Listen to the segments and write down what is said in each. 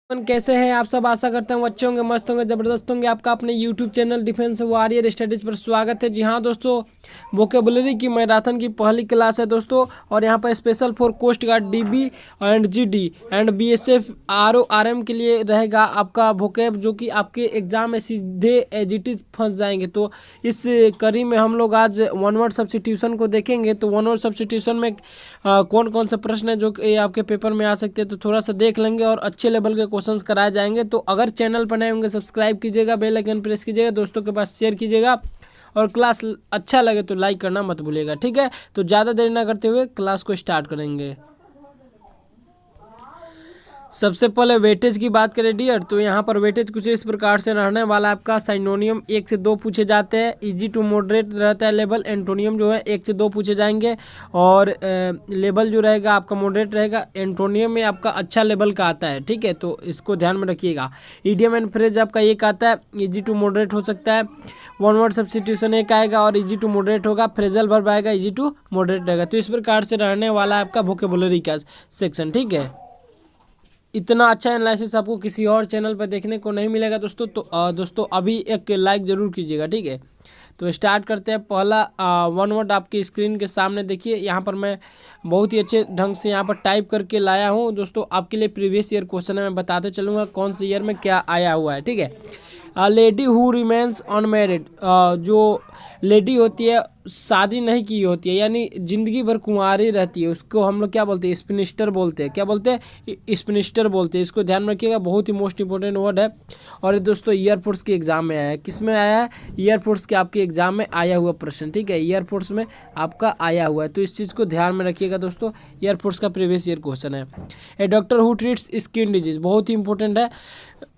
कैसे हैं आप सब। आशा करते हैं अच्छे होंगे, मस्त होंगे, ज़बरदस्त होंगे। आपका अपने YouTube channel defence warrior studies पर स्वागत है। जी हाँ दोस्तों, वोकेबुलरी की मैराथन की पहली क्लास है दोस्तों। और यहाँ पर special for coast guard DB and GD and BSF RO RM के लिए रहेगा आपका वोकेब, जो कि आपके एग्जाम में सीधे एजिटिव फंस जाएंगे। तो इस कड़ी में हम लोग आज वन वर्ड सब्स्टिट्यूशन को देखेंगे। तो वन वर्ड सब्स्टिट्यूशन में कौन कौन से प्रश्न है जो कि आपके पेपर में आ सकते हैं, तो थोड़ा सा देख लेंगे और अच्छे लेवल के क्वेश्चंस कराए जाएंगे। तो अगर चैनल पर नए होंगे सब्सक्राइब कीजिएगा, बेल आइकन प्रेस कीजिएगा, दोस्तों के पास शेयर कीजिएगा और क्लास अच्छा लगे तो लाइक करना मत भूलिएगा, ठीक है। तो ज़्यादा देर ना करते हुए क्लास को स्टार्ट करेंगे। सबसे पहले वेटेज की बात करें डियर, तो यहाँ पर वेटेज कुछ इस प्रकार से रहने वाला है आपका। साइनोनियम 1 से 2 पूछे जाते हैं, इजी टू मॉडरेट रहता है लेवल। एंटोनियम जो है 1 से 2 पूछे जाएंगे और लेवल जो रहेगा आपका मॉडरेट रहेगा। एंटोनियम में आपका अच्छा लेवल का आता है, ठीक है, तो इसको ध्यान में रखिएगा। ईडियम एंड फ्रेज आपका एक आता है, इजी टू मॉडरेट हो सकता है। वन वर्ड सब्स्टिट्यूशन एक आएगा और इजी टू मॉडरेट होगा। फ्रेजल वर्ब आएगा, इजी टू मॉडरेट रहेगा। तो इस प्रकार से रहने वाला है आपका वोकेबुलरी का सेक्शन, ठीक है। इतना अच्छा एनालिसिस आपको किसी और चैनल पर देखने को नहीं मिलेगा दोस्तों। तो दोस्तों अभी एक लाइक ज़रूर कीजिएगा, ठीक है। तो स्टार्ट करते हैं। पहला वन वर्ड आपकी स्क्रीन के सामने देखिए। यहाँ पर मैं बहुत ही अच्छे ढंग से यहाँ पर टाइप करके लाया हूँ दोस्तों। आपके लिए प्रीवियस ईयर क्वेश्चन है, मैं बताते चलूँगा कौन से ईयर में क्या आया हुआ है, ठीक है। लेडी हु रिमेन्स अनमैरिड, जो लेडी होती है शादी नहीं की होती है, यानी जिंदगी भर कुंवारी रहती है, उसको हम लोग क्या बोलते हैं, स्पिनिस्टर बोलते हैं। क्या बोलते हैं, स्पिनिस्टर बोलते हैं। इसको ध्यान में रखिएगा, बहुत ही मोस्ट इंपॉर्टेंट वर्ड है। और ये दोस्तों एयरफोर्स के एग्जाम में आया है। किस में आया है, एयरफोर्स के आपके एग्जाम में आया हुआ प्रश्न, ठीक है। एयरफोर्स में आपका आया हुआ है, तो इस चीज़ को ध्यान में रखिएगा दोस्तों। एयरफोर्स का प्रीवियस ईयर क्वेश्चन है। A doctor who treats skin disease, बहुत ही इंपॉर्टेंट है।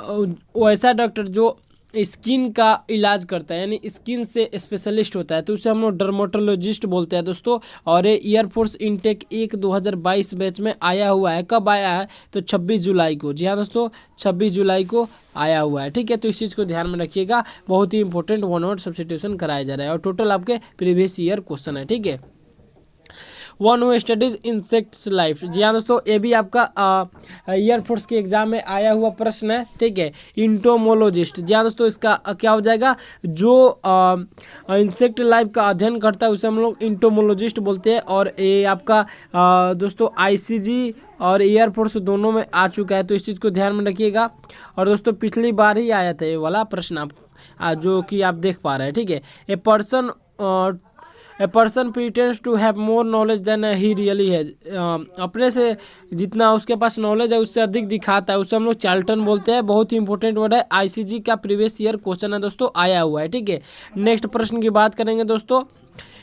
वो ऐसा डॉक्टर जो स्किन का इलाज करता है, यानी स्किन से स्पेशलिस्ट होता है, तो उसे हम लोग डर्मेटोलॉजिस्ट बोलते हैं दोस्तों। और ये एयरफोर्स इनटेक 2022 बैच में आया हुआ है। कब आया है, तो 26 जुलाई को। जी हाँ दोस्तों, 26 जुलाई को आया हुआ है, ठीक है। तो इस चीज़ को ध्यान में रखिएगा, बहुत ही इंपॉर्टेंट वन वर्ड सब्स्टिट्यूशन कराया जा रहा है और टोटल आपके प्रीवियस ईयर क्वेश्चन है, ठीक है। One who studies insects life, जी हाँ दोस्तों, ये भी आपका एयरफोर्स के एग्जाम में आया हुआ प्रश्न है, ठीक है। इंटोमोलॉजिस्ट, जी हाँ दोस्तों, इसका क्या हो जाएगा, जो इंसेक्ट लाइफ का अध्ययन करता है उसे हम लोग इंटोमोलॉजिस्ट बोलते हैं। और ये आपका दोस्तों आईसीजी और एयरफोर्स दोनों में आ चुका है, तो इस चीज़ को ध्यान में रखिएगा। और दोस्तों पिछली बार ही आया था ये वाला प्रश्न, आप जो कि आप देख पा रहे हैं, ठीक है। A person pretends to have more knowledge than he really has, अपने से जितना उसके पास नॉलेज है उससे अधिक दिखाता है, उसे हम लोग चार्ल्टन बोलते हैं। बहुत ही इंपॉर्टेंट वर्ड है, आईसीजी का प्रीवियस ईयर क्वेश्चन है दोस्तों, आया हुआ है, ठीक है। नेक्स्ट प्रश्न की बात करेंगे दोस्तों,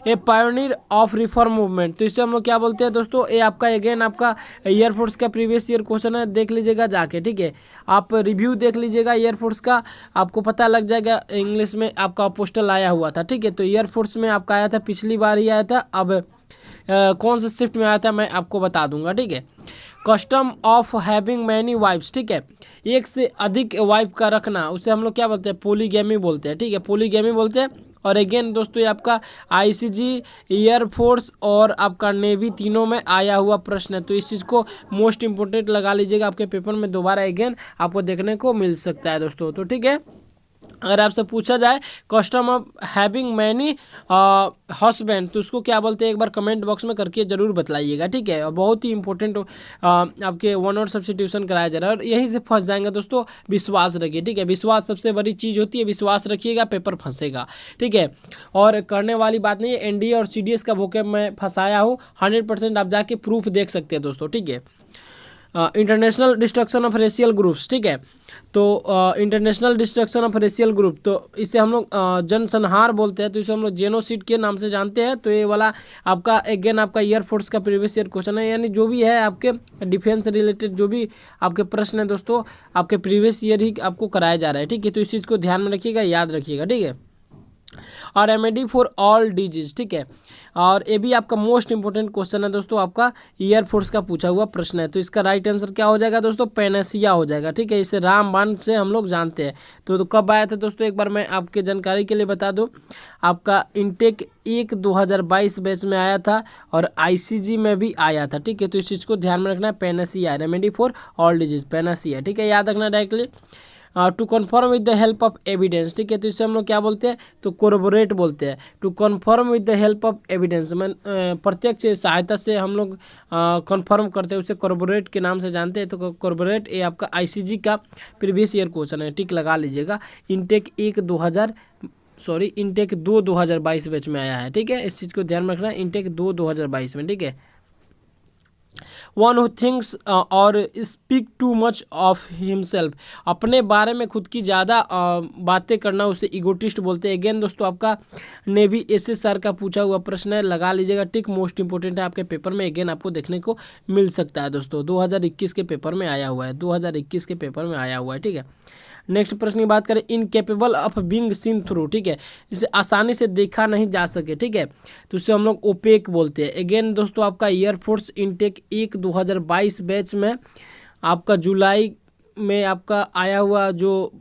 ए पायोनियर ऑफ रिफॉर्म मूवमेंट, तो इसे हम लोग क्या बोलते हैं दोस्तों। ये आपका अगेन आपका एयरफोर्स का प्रीवियस ईयर क्वेश्चन है, देख लीजिएगा जाके, ठीक है। आप रिव्यू देख लीजिएगा एयरफोर्स का, आपको पता लग जाएगा। इंग्लिश में आपका पोस्टल आया हुआ था, ठीक है। तो एयरफोर्स में आपका आया था, पिछली बार ही आया था। अब कौन से शिफ्ट में आया था मैं आपको बता दूंगा, ठीक है। Custom of having many wives, ठीक है, एक से अधिक वाइफ का रखना, उसे हम लोग क्या बोलते हैं, पोलीगैमी बोलते हैं, ठीक है, पोलीगैमी बोलते हैं। और अगेन दोस्तों ये आपका आईसीजी, एयरफोर्स और आपका नेवी तीनों में आया हुआ प्रश्न है, तो इस चीज़ को मोस्ट इंपोर्टेंट लगा लीजिएगा, आपके पेपर में दोबारा अगेन आपको देखने को मिल सकता है दोस्तों, तो ठीक है। अगर आपसे पूछा जाए custom of having many husband, तो उसको क्या बोलते हैं, एक बार कमेंट बॉक्स में करके जरूर बतलाइएगा, ठीक है। बहुत ही इंपॉर्टेंट आपके वन वर्ड सब्स्टिट्यूशन कराया जा रहा है और यहीं से फंस जाएंगे दोस्तों। विश्वास रखिए, ठीक है, विश्वास सबसे बड़ी चीज़ होती है, विश्वास रखिएगा, पेपर फंसेगा, ठीक है। और करने वाली बात नहीं है, एनडीए और सीडीएस का वोकैब मैं फंसाया हूँ 100%, आप जाके प्रूफ देख सकते हैं दोस्तों, ठीक है। International destruction of racial groups, ठीक है। तो international destruction of racial group, तो इसे हम लोग जनसंहार बोलते हैं, तो इसे हम लोग जेनोसिड के नाम से जानते हैं। तो ये वाला आपका अगेन आपका एयरफोर्स का प्रीवियस ईयर क्वेश्चन है, यानी जो भी है आपके डिफेंस रिलेटेड जो भी आपके प्रश्न है दोस्तों, आपके प्रीवियस ईयर ही आपको कराया जा रहा है, ठीक है। तो इस चीज़ को ध्यान में रखिएगा, याद रखिएगा, ठीक है। और रेमेडी फॉर ऑल डिजीज, ठीक है। और ये भी आपका मोस्ट इंपोर्टेंट क्वेश्चन है दोस्तों, आपका एयरफोर्स का पूछा हुआ प्रश्न है। तो इसका राइट आंसर क्या हो जाएगा दोस्तों, पैनासिया हो जाएगा, ठीक है। इसे रामबाण से हम लोग जानते हैं। तो कब आया था दोस्तों, एक बार मैं आपके जानकारी के लिए बता दूं, आपका इनटेक 1/2022 बैच में आया था और आईसीजी में भी आया था, ठीक है। तो इस चीज़ को ध्यान में रखना है, panacea, remedy for all disease, panacea, ठीक है, याद रखना directly. To confirm with the help of evidence, ठीक है। तो इसे हम लोग क्या बोलते हैं, तो कोरबोरेट बोलते हैं। To confirm with the help of evidence, मैं प्रत्यक्ष सहायता से हम लोग कन्फर्म करते हैं, उसे कोरबोरेट के नाम से जानते हैं। तो कोरबोरेट ये आपका आईसीजी का प्रीवियस ईयर क्वेश्चन है, टिक लगा लीजिएगा। इनटेक 2 2022 बैच में आया है, ठीक है। इस चीज़ को ध्यान में रखना, इनटेक 2 2022 में, ठीक है। वन हु थिंक्स और speak too much of himself, अपने बारे में खुद की ज़्यादा बातें करना, उसे ईगोटिस्ट बोलते हैं। अगेन दोस्तों आपका नेवी एसएसआर का पूछा हुआ प्रश्न है, लगा लीजिएगा टिक, मोस्ट इंपोर्टेंट है आपके पेपर में। अगेन आपको देखने को मिल सकता है दोस्तों, 2021 के पेपर में आया हुआ है, 2021 के पेपर में आया हुआ है, ठीक है। नेक्स्ट प्रश्न की बात करें, incapable of being seen through, ठीक है, इसे आसानी से देखा नहीं जा सके, ठीक है। तो इसे हम लोग ओपेक बोलते हैं। अगेन दोस्तों आपका एयरफोर्स इनटेक 1/2022 बैच में आपका जुलाई में आपका आया हुआ जो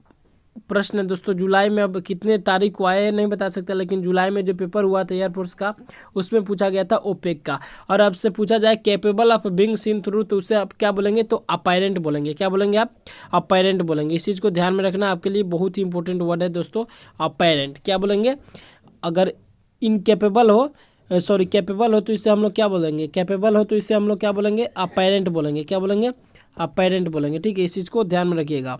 प्रश्न है दोस्तों, जुलाई में, अब कितने तारीख को आए नहीं बता सकता, लेकिन जुलाई में जो पेपर हुआ था एयरफोर्स का, उसमें पूछा गया था ओपेक का। और अब से पूछा जाए capable of being seen through, तो उसे आप क्या बोलेंगे, तो अपैरेंट बोलेंगे। क्या बोलेंगे आप, अपैरेंट बोलेंगे। इस चीज़ को ध्यान में रखना, आपके लिए बहुत ही इंपॉर्टेंट वर्ड है दोस्तों, अपैरेंट। क्या बोलेंगे, अगर इनकेपेबल हो, सॉरी कैपेबल हो, तो इसे हम लोग क्या बोलेंगे, कैपेबल हो तो इसे हम लोग क्या बोलेंगे, अपैरेंट बोलेंगे। क्या बोलेंगे, अपैरेंट बोलेंगे, ठीक है। इस चीज़ को ध्यान में रखिएगा,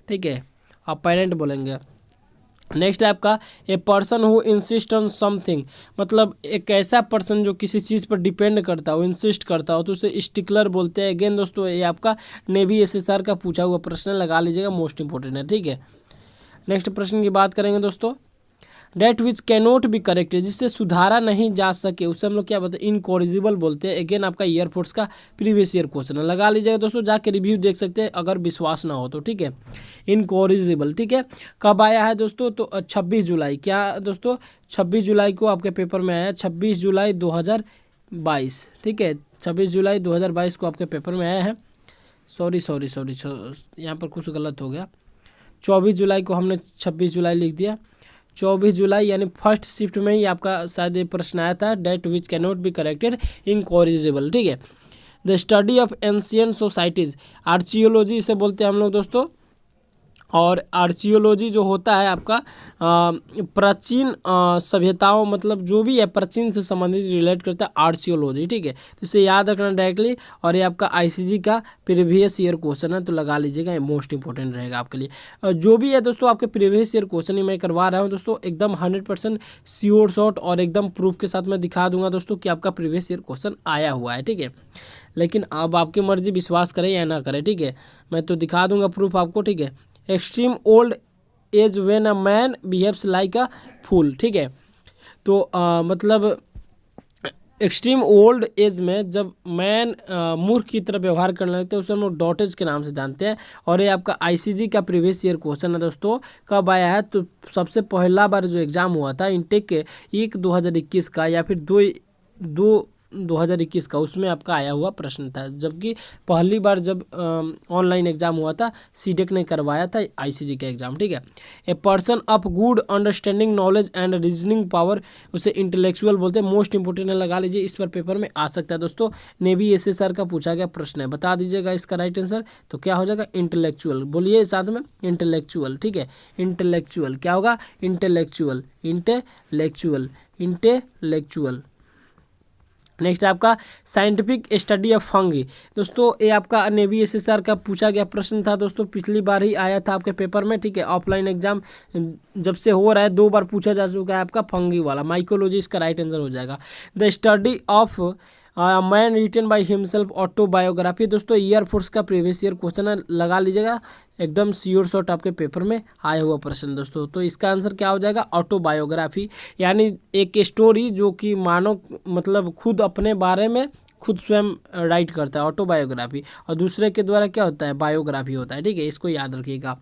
ठीक है, अपैरेंट बोलेंगे। नेक्स्ट है आपका ए person who insist on something, मतलब एक ऐसा पर्सन जो किसी चीज़ पर डिपेंड करता हो, इंसिस्ट करता हो, तो उसे स्टिकलर बोलते हैं। अगेन दोस्तों ये आपका नेवी एसएसआर का पूछा हुआ प्रश्न, लगा लीजिएगा, मोस्ट इंपॉर्टेंट है, ठीक है। नेक्स्ट प्रश्न की बात करेंगे दोस्तों, that which cannot be corrected, जिससे सुधारा नहीं जा सके, उसे हम लोग क्या बोलते हैं, इनकॉरिजिबल बोलते हैं। अगेन आपका एयरफोर्स का प्रीवियस ईयर क्वेश्चन है, लगा लीजिएगा दोस्तों, जाके रिव्यू देख सकते हैं अगर विश्वास ना हो तो, ठीक है। इनकॉरिजिबल, ठीक है। कब आया है दोस्तों, तो 26 जुलाई, क्या दोस्तों, 26 जुलाई को आपके पेपर में आया है, 26 जुलाई 2022, ठीक है, 26 जुलाई 2022 को आपके पेपर में आया है। सॉरी यहाँ पर कुछ गलत हो गया, 24 जुलाई को हमने 26 जुलाई लिख दिया, 24 जुलाई यानी फर्स्ट शिफ्ट में ही आपका शायद ये प्रश्न आया था, that which cannot be corrected, incorrigible, ठीक है। The study of ancient societies, archaeology इसे बोलते हैं हम लोग दोस्तों। और आर्चियोलॉजी जो होता है आपका प्राचीन सभ्यताओं, मतलब जो भी है प्राचीन से संबंधित रिलेट करता है आर्चियोलॉजी, ठीक है। तो इसे याद रखना डायरेक्टली, और ये आपका आईसीजी का प्रीवियस ईयर क्वेश्चन है, तो लगा लीजिएगा, ये मोस्ट इंपॉर्टेंट रहेगा आपके लिए। जो भी है दोस्तों आपके प्रीवियस ईयर क्वेश्चन ही मैं करवा रहा हूँ दोस्तों, एकदम 100% श्योर शॉट और एकदम प्रूफ के साथ मैं दिखा दूंगा दोस्तों कि आपका प्रीवियस ईयर क्वेश्चन आया हुआ है, ठीक है। लेकिन अब आपकी मर्जी, विश्वास करें या ना करें, ठीक है, मैं तो दिखा दूंगा प्रूफ आपको, ठीक है। Extreme old age when a man behaves like a fool, ठीक है। तो मतलब एक्सट्रीम ओल्ड एज में जब मैन मूर्ख की तरह व्यवहार करने लगते हैं, उसे हम लोग डॉटेज के नाम से जानते हैं। और ये आपका आईसीजी का प्रीवियस ईयर क्वेश्चन है दोस्तों। कब आया है, तो सबसे पहला बार जो एग्ज़ाम हुआ था इनटेक के 1/2021 का, या फिर 2021 का, उसमें आपका आया हुआ प्रश्न था। जबकि पहली बार जब ऑनलाइन एग्जाम हुआ था, सीडेक ने करवाया था आईसीजी का एग्जाम, ठीक है। A person of good understanding, knowledge and reasoning power, उसे इंटेलेक्चुअल बोलते हैं। मोस्ट इंपोर्टेंट है, लगा लीजिए, इस पर पेपर में आ सकता है दोस्तों। नेवी एसएसआर का पूछा गया प्रश्न है, बता दीजिएगा इसका राइट आंसर, तो क्या हो जाएगा, इंटेलेक्चुअल। बोलिए साथ में, इंटेलेक्चुअल, ठीक है। इंटेलेक्चुअल क्या होगा, इंटेलेक्चुअल, इंटेलेक्चुअल, इंटेलेक्चुअल। नेक्स्ट आपका साइंटिफिक स्टडी ऑफ फंगी, दोस्तों ये आपका नेवी एसएसआर का पूछा गया प्रश्न था दोस्तों, पिछली बार ही आया था आपके पेपर में, ठीक है। ऑफलाइन एग्जाम जब से हो रहा है 2 बार पूछा जा चुका है आपका फंगी वाला। माइकोलॉजी इसका राइट आंसर हो जाएगा। The study of man written by himself, autobiography, दोस्तों एयरफोर्स का प्रीवियस ईयर क्वेश्चन है, लगा लीजिएगा, एकदम श्योर शॉट आपके पेपर में आया हुआ प्रश्न दोस्तों। तो इसका आंसर क्या हो जाएगा, ऑटोबायोग्राफी, यानी एक स्टोरी जो कि मानव मतलब खुद अपने बारे में खुद स्वयं राइट करता है ऑटोबायोग्राफी, और दूसरे के द्वारा क्या होता है बायोग्राफी होता है, ठीक है, इसको याद रखिएगा।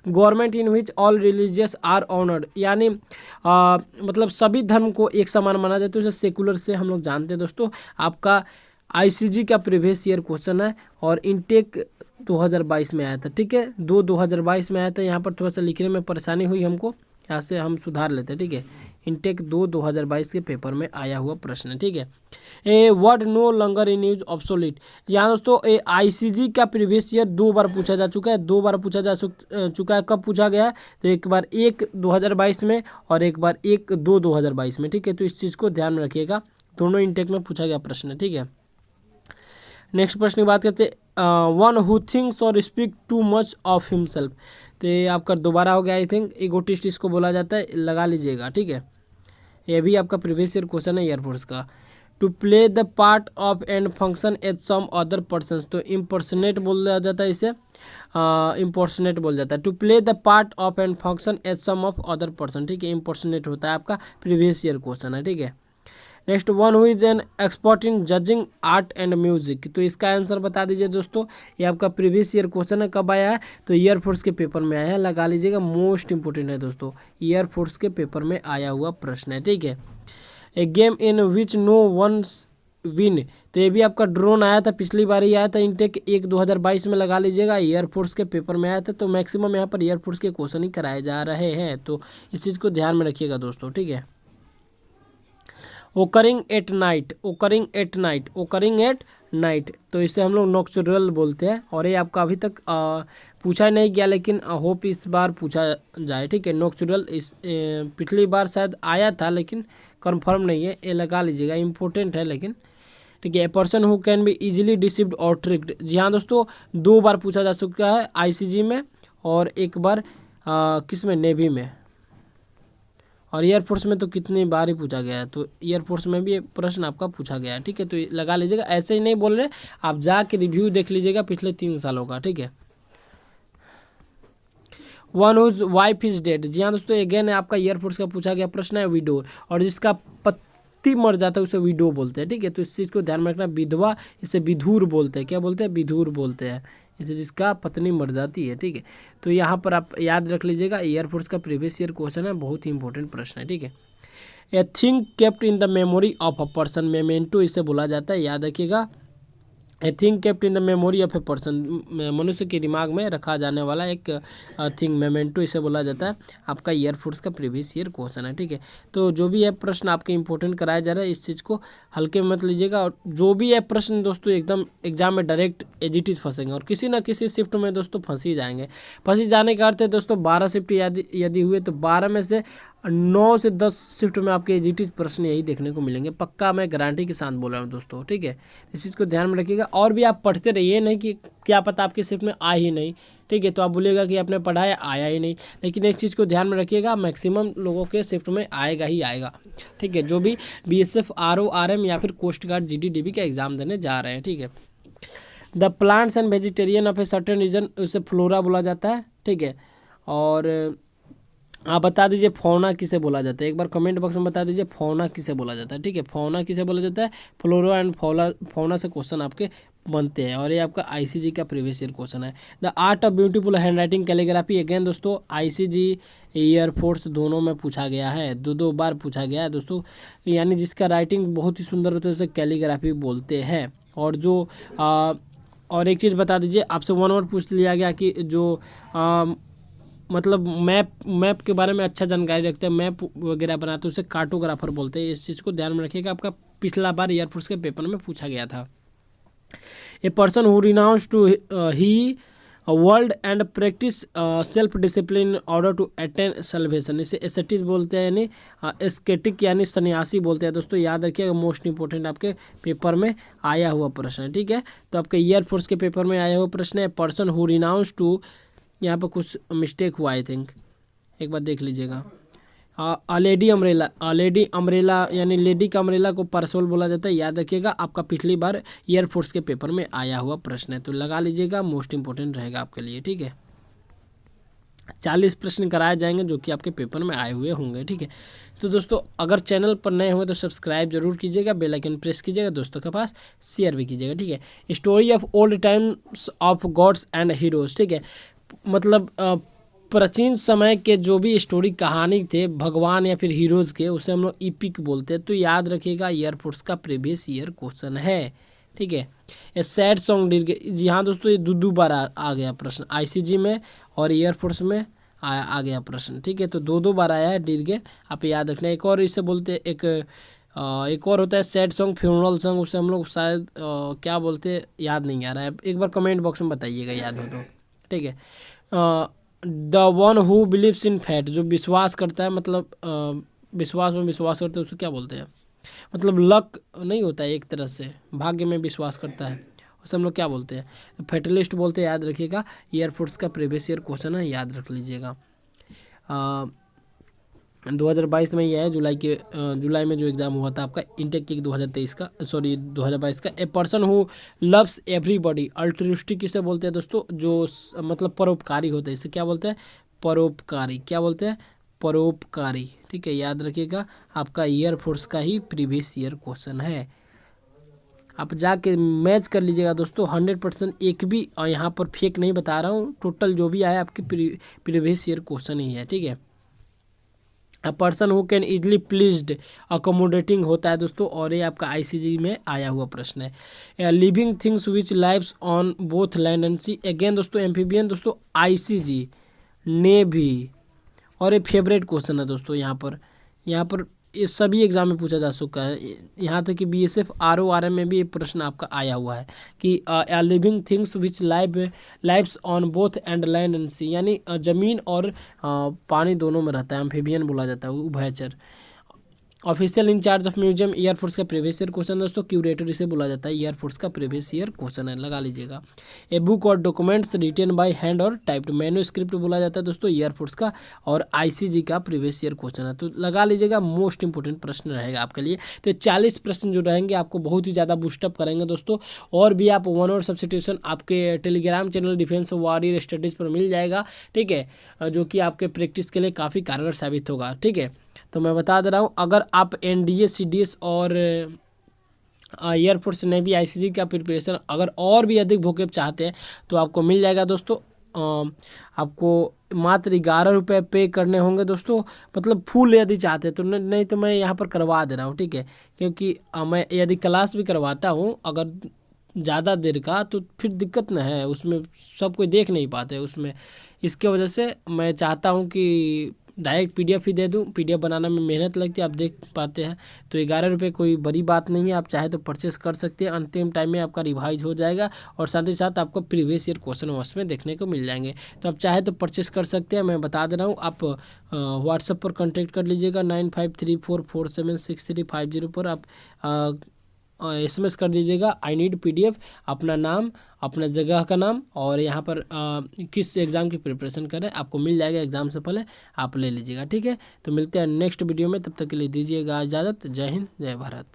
Government in which all religious are honoured, यानी मतलब सभी धर्म को एक समान माना जाता है, उसे सेकुलर से हम लोग जानते हैं दोस्तों। आपका आईसीजी का प्रीवियस ईयर क्वेश्चन है और इनटेक 2022 में आया था, ठीक है, 2022 में आया था। यहाँ पर थोड़ा सा लिखने में परेशानी हुई हमको, यहाँ से हम सुधार लेते हैं, ठीक है। इनटेक 2022 के पेपर में आया हुआ प्रश्न है, ठीक है। A word no longer in use obsolete, यहाँ दोस्तों आईसीजी का प्रीवियस ईयर 2 बार पूछा जा चुका है, 2 बार पूछा जा चुका है। कब पूछा गया है? तो एक बार 1 2022 में और एक बार 1 2 2022 में, ठीक है। तो इस चीज़ को ध्यान में रखिएगा, दोनों इनटेक में पूछा गया प्रश्न है, ठीक है। नेक्स्ट प्रश्न की बात करते हैं, वन हु थिंक्स और speak too much of himself, तो ये आपका दोबारा हो गया, आई थिंक ईगोटिस्ट इसको बोला जाता है, लगा लीजिएगा, ठीक है। ये भी आपका प्रीवियस ईयर क्वेश्चन है एयरफोर्स का। To play the part of and function as some other person, तो इम्पर्सनेट बोला जाता है इसे, इम्पर्सनेट बोल जाता है। To play the part of and function as some of other person, ठीक है, इम्पर्सनेट होता है आपका प्रीवियस ईयर क्वेश्चन है, ठीक है। Next, one who is an expert in judging art and music, तो इसका आंसर बता दीजिए दोस्तों। ये आपका प्रीवियस ईयर क्वेश्चन है, कब आया है? तो एयरफोर्स के पेपर में आया है, लगा लीजिएगा, मोस्ट इंपोर्टेंट है दोस्तों, एयरफोर्स के पेपर में आया हुआ प्रश्न है, ठीक है। A game in which no one win, तो ये भी आपका ड्रोन आया था, पिछली बार ही आया था, इनटेक 1 2022 में, लगा लीजिएगा, एयरफोर्स के पेपर में आया था। तो मैक्सिमम यहाँ पर एयरफोर्स के क्वेश्चन ही कराए जा रहे हैं, तो इस चीज़ को ध्यान में रखिएगा दोस्तों, ठीक है। Occurring at night, occurring at night, occurring at night, तो इसे हम लोग नॉक्चुरल बोलते हैं, और ये आपका अभी तक पूछा नहीं गया, लेकिन होप इस बार पूछा जाए, ठीक है। नॉक्चुरल इस पिछली बार शायद आया था, लेकिन कंफर्म नहीं है, ये लगा लीजिएगा, इंपॉर्टेंट है लेकिन, ठीक है। A person who can be easily deceived और ट्रिक्ड, जी हाँ दोस्तों, 2 बार पूछा जा चुका है आईसीजी में, और एक बार किस में, नेवी में, और एयरफोर्स में तो कितनी बार ही पूछा गया है, तो एयरफोर्स में भी ये प्रश्न आपका पूछा गया है, ठीक है। तो लगा लीजिएगा, ऐसे ही नहीं बोल रहे, आप जाके रिव्यू देख लीजिएगा पिछले 3 सालों का, ठीक है। One whose wife is dead, जी हाँ दोस्तों, अगेन आपका एयरफोर्स का पूछा गया प्रश्न है, विडोर, और जिसका पति मर जाता है उसे विडो बोलते हैं, ठीक है। तो इस चीज़ को ध्यान में रखना, विधवा इसे विधुर बोलते हैं, क्या बोलते हैं? विधुर बोलते हैं इसे, जिसका पत्नी मर जाती है, ठीक है। तो यहाँ पर आप याद रख लीजिएगा, एयरफोर्स का प्रीवियस ईयर क्वेश्चन है, बहुत ही इंपॉर्टेंट प्रश्न है, ठीक है। A thing kept in the memory of a person, memento इसे बोला जाता है, याद रखिएगा। A thing kept in the memory of a person, मनुष्य के दिमाग में रखा जाने वाला एक थिंग, मेमेंटो इसे बोला जाता है, आपका एयरफोर्स का प्रीवियस ईयर क्वेश्चन है, ठीक है। तो जो भी है प्रश्न आपके इंपॉर्टेंट कराया जा रहा है, इस चीज़ को हल्के में मत लीजिएगा, और जो भी है प्रश्न दोस्तों एकदम एग्जाम में डायरेक्ट एजिटिस फंसेंगे, और किसी ना किसी शिफ्ट में दोस्तों फंस ही जाएंगे। फंसी जाने का अर्थ है दोस्तों, 12 शिफ्ट यदि हुए तो 12 में से 9 से 10 शिफ्ट में आपके एजिटिव प्रश्न यही देखने को मिलेंगे, पक्का मैं गारंटी के साथ बोल रहा हूँ दोस्तों, ठीक है। इस चीज़ को ध्यान में रखिएगा, और भी आप पढ़ते रहिए, नहीं कि क्या पता आपके शिफ्ट में आए ही नहीं, ठीक है, तो आप बोलिएगा कि आपने पढ़ाया आया ही नहीं, लेकिन एक चीज़ को ध्यान में रखिएगा, मैक्सिमम लोगों के शिफ्ट में आएगा ही आएगा, ठीक है, जो भी बीएसएफ, आरओ, आरएम या फिर कोस्ट गार्ड, जीडीडीबी का एग्जाम देने जा रहे हैं, ठीक है। The plants and vegetarian of a certain region, उसे फ्लोरा बोला जाता है, ठीक है। और आप बता दीजिए फौना किसे बोला जाता है, एक बार कमेंट बॉक्स में बता दीजिए फौना किसे बोला जाता है, ठीक है। फौना किसे बोला जाता है? फ्लोरा एंड फौना से क्वेश्चन आपके बनते हैं, और ये आपका आईसीजी का प्रीवियस ईयर क्वेश्चन है। The art of beautiful hand writing calligraphy, again दोस्तों आईसीजी एयरफोर्स दोनों में पूछा गया है, 2 बार पूछा गया है दोस्तों, यानी जिसका राइटिंग बहुत ही सुंदर होता है उसे कैलीग्राफी बोलते हैं। और जो और एक चीज़ बता दीजिए, आपसे 1 वर्ड पूछ लिया गया कि जो मतलब मैप के बारे में अच्छा जानकारी रखते हैं, मैप वगैरह बनाते हैं, उसे कार्टोग्राफर बोलते हैं, इस चीज़ को ध्यान में रखिएगा, आपका पिछला बार एयरफोर्स के पेपर में पूछा गया था। A person who renounce to he world and practise self discipline in order to attain salvation, इसे एसेटिस बोलते हैं, यानी एस्केटिक यानी सन्यासी बोलते हैं दोस्तों, याद रखिएगा, मोस्ट इंपॉर्टेंट आपके पेपर में आया हुआ प्रश्न है, ठीक है। तो आपके एयरफोर्स के पेपर में आया हुआ प्रश्न है, पर्सन हु रिनाउंस टू, यहाँ पर कुछ मिस्टेक हुआ आई थिंक, एक बार देख लीजिएगा। लेडी अम्ब्रेला यानी लेडी का अम्ब्रेला को परसोल बोला जाता है, याद रखिएगा, आपका पिछली बार एयरफोर्स के पेपर में आया हुआ प्रश्न है, तो लगा लीजिएगा, मोस्ट इंपॉर्टेंट रहेगा आपके लिए, ठीक है। 40 प्रश्न कराए जाएंगे जो कि आपके पेपर में आए हुए होंगे। ठीक है, तो दोस्तों अगर चैनल पर नए होंगे तो सब्सक्राइब जरूर कीजिएगा, बेल आइकन प्रेस कीजिएगा, दोस्तों के पास शेयर भी कीजिएगा। ठीक है, story of old times of gods and heroes. ठीक है, मतलब प्राचीन समय के जो भी स्टोरी कहानी थे भगवान या फिर हीरोज़ के, उसे हम लोग इपिक बोलते हैं। तो याद रखिएगा, एयरफोर्स का प्रीवियस ईयर क्वेश्चन है। ठीक है, ए सैड सॉन्ग डिड गए, जी हाँ दोस्तों, ये दो बार आ गया प्रश्न, आईसीजी में और एयरफोर्स में आ गया प्रश्न। ठीक है, तो दो बार आया है डिड गए, आप याद रखना। एक और इसे बोलते हैं, एक और होता है सैड सॉन्ग फ्यूनरल सॉन्ग, उसे हम लोग शायद क्या बोलते हैं याद नहीं आ रहा है, एक बार कमेंट बॉक्स में बताइएगा याद हो तो। ठीक है, the one who believes in fat, जो विश्वास करता है, मतलब विश्वास में विश्वास करते हैं, उसे क्या बोलते हैं, मतलब लक नहीं होता है एक तरह से, भाग्य में विश्वास करता है, उसे हम लोग क्या बोलते हैं, फेटलिस्ट बोलते हैं। याद रखिएगा, एयरफोर्स का प्रीवियस ईयर क्वेश्चन है, याद रख लीजिएगा। 2022 में यह है, जुलाई में जो एग्ज़ाम हुआ था आपका इंटेक की 2023 का, सॉरी 2022 का। ए person who loves everybody, altruistic किसे बोलते हैं दोस्तों, जो मतलब परोपकारी होते हैं, इसे क्या बोलते हैं, परोपकारी। क्या बोलते हैं, परोपकारी। ठीक है, याद रखिएगा, आपका एयरफोर्स का ही प्रीवियस ईयर क्वेश्चन है, आप जाके मैच कर लीजिएगा दोस्तों। 100% एक भी यहाँ पर फेक नहीं बता रहा हूँ, टोटल जो भी आया आपके प्रीवियस ईयर क्वेश्चन ही है। ठीक है, a person who can easily pleased, accommodating होता है दोस्तों, और ये आपका आईसीजी में आया हुआ प्रश्न है। Living things which lives on both land and sea, again दोस्तों एम्फीबियन दोस्तों, आईसीजी, नेवी, और ये फेवरेट क्वेश्चन है दोस्तों। यहाँ पर ये सभी एग्जाम में पूछा जा चुका है, यहाँ तक कि बीएसएफ आरओआरएम में भी ये प्रश्न आपका आया हुआ है कि living things which lives on both and land and sea, यानी जमीन और पानी दोनों में रहता है, एम्फीबियन बोला जाता है, उभयचर। Official in charge of museum, air force का प्रीवियस ईयर क्वेश्चन दोस्तों, क्यूरेटर इसे बोला जाता है, एयरफोर्स का प्रीवियस ईयर क्वेश्चन है, लगा लीजिएगा। ए बुक और डॉक्यूमेंट्स रिटन बाय हैंड और टाइप्ड, मैन्युस्क्रिप्ट बोला जाता है दोस्तों एयरफोर्स का, और आईसीजी का प्रीवियस ईयर क्वेश्चन है, तो लगा लीजिएगा, मोस्ट इंपोर्टेंट प्रश्न रहेगा आपके लिए। तो 40 प्रश्न जो रहेंगे आपको बहुत ही ज़्यादा बूस्टअप करेंगे दोस्तों, और भी आप 1 आवर सब्स्टिट्यूशन आपके Telegram channel defence warrior studies पर मिल जाएगा। ठीक है, जो कि आपके प्रैक्टिस के लिए काफ़ी कारगर साबित होगा। ठीक है, तो मैं बता दे रहा हूँ, अगर आप एनडीए सीडीएस और एयरफोर्स नेवी आईसीजी का प्रिपरेशन अगर और भी अधिक वोकेब चाहते हैं तो आपको मिल जाएगा दोस्तों। आपको मात्र 11 रुपये पे करने होंगे दोस्तों, मतलब फुल यदि चाहते हैं तो, नहीं तो मैं यहाँ पर करवा दे रहा हूँ। ठीक है, क्योंकि मैं यदि क्लास भी करवाता हूँ अगर ज़्यादा देर का, तो फिर दिक्कत न है, उसमें सब कोई देख नहीं पाते उसमें, इसके वजह से मैं चाहता हूँ कि डायरेक्ट पीडीएफ ही दे दूं। पीडीएफ बनाने में मेहनत लगती है, आप देख पाते हैं, तो 11 रुपये कोई बड़ी बात नहीं है, आप चाहे तो परचेस कर सकते हैं। अंतिम टाइम में आपका रिवाइज हो जाएगा और साथ ही साथ आपको प्रीवियस ईयर क्वेश्चन उसमें देखने को मिल जाएंगे, तो आप चाहे तो परचेस कर सकते हैं। मैं बता दे रहा हूँ, आप व्हाट्सएप पर कॉन्टैक्ट कर लीजिएगा 9534476350 पर, आप SMS कर दीजिएगा आई नीड PDF, अपना नाम, अपना जगह का नाम, और यहाँ पर किस एग्ज़ाम की प्रिपरेशन करें, आपको मिल जाएगा, एग्ज़ाम से पहले आप ले लीजिएगा। ठीक है, तो मिलते हैं नेक्स्ट वीडियो में, तब तक के लिए दीजिएगा इजाज़त। जय हिंद, जय भारत।